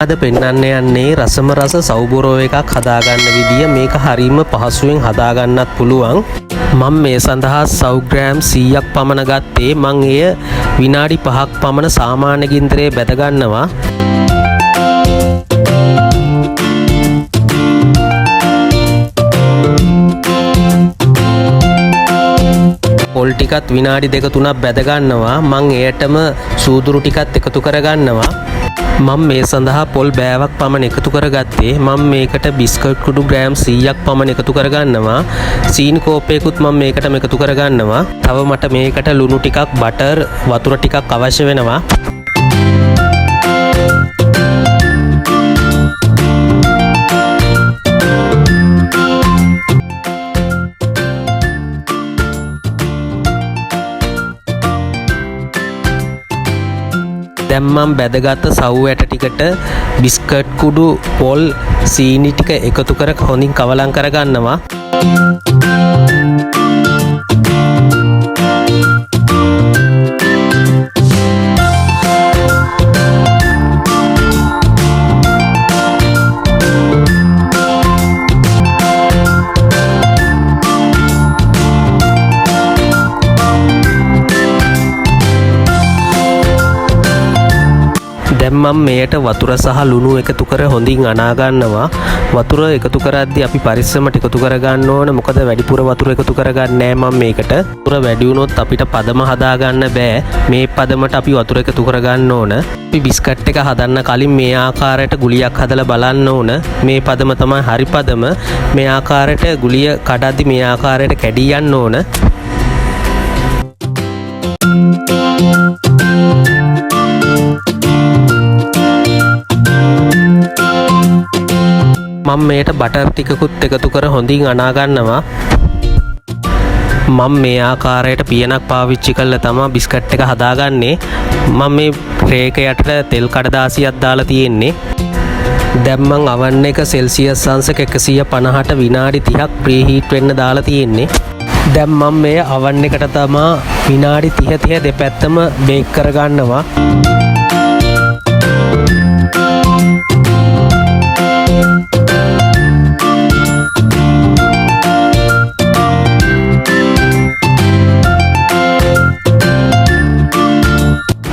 අද පෙන්වන්න යන්නේ රසම රස සවුබොරෝ එකක් හදාගන්න විදිය. මේක හරීම පහසුවෙන් හදාගන්නත් පුළුවන්. මම මේ සඳහා සව් ග්‍රෑම් 100ක් පමණ ගත්තේ. මම එය විනාඩි 5ක් පමණ සාමාන්‍ය ගින්දරේ බැද ගන්නවා. පොල් ටිකත් විනාඩි 2-3ක් බැද ගන්නවා. මම එයටම සූදුරු ටිකත් එකතු කර ගන්නවා. මම මේ සඳහා පොල් බෑවක් පමණ එකතු කරගත්තේ. මම මේකට බිස්කට් කුඩු ග්‍රෑම් 100ක් පමණ එකතු කරගන්නවා. සීනි කෝපයකුත් මම මේකටම එකතු කරගන්නවා. තව මට මේකට ලුණු ටිකක්, බටර්, වතුර ටිකක් අවශ්‍ය වෙනවා. දැන් මම බැදගත් සව් ඇට ටිකට බිස්කට් කුඩු, පොල්, සීනි ටික එකතු කර හොඳින් කවලම් කරගන්නවා. දැන් මම මෙයට වතුර සහ ලුණු එකතු කර හොඳින් අනා ගන්නවා. වතුර එකතු කරද්දී අපි පරිස්සමට එකතු කර ගන්න ඕන. මොකද වැඩිපුර වතුර එකතු කරගන්නේ නැහැ මම මේකට. වතුර වැඩි වුණොත් අපිට පදම හදා ගන්න බෑ. මේ පදමට අපි වතුර එකතු කර ගන්න ඕන. අපි බිස්කට් එක හදන්න කලින් මේ ආකාරයට ගුලියක් හදලා බලන්න ඕන. මේ පදම තමයි හරි පදම. මේ ආකාරයට ගුලිය කඩද්දී මේ ආකාරයට කැඩී යන්න ඕන. මම මේට බටර් ටිකකුත් එකතු කර හොඳින් අනා ගන්නවා. මම මේ ආකාරයට පියනක් පාවිච්චි කරලා තමයි බිස්කට් එක හදාගන්නේ. මම මේ ට්‍රේ එක යටට තෙල් කඩදාසියක් දාලා තියෙන්නේ. දැන් මම oven එක සෙල්සියස් අංශක 150ට විනාඩි 30ක් ප්‍රීහීට් වෙන්න දාලා තියෙන්නේ. දැන් මම මේ oven එකට තමයි විනාඩි 30 දෙපැත්තම බේක් කරගන්නවා.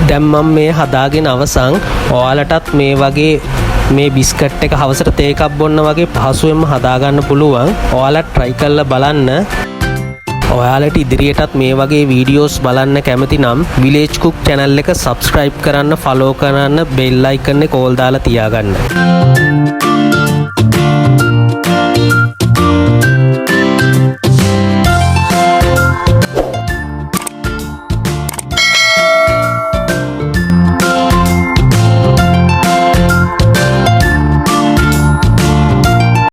දැන් මම මේ හදාගෙන අවසන්. ඔයාලටත් මේ වගේ මේ බිස්කට් එක හවසට තේ එකක් බොන්න වගේ පහසුවෙන්ම හදාගන්න පුළුවන්. ඔයාලත් try කරලා බලන්න. ඔයාලට ඉදිරියටත් මේ වගේ වීඩියෝස් බලන්න කැමති නම් village cook channel එක subscribe කරන්න, follow කරන්න, bell icon එක all දාලා තියාගන්න.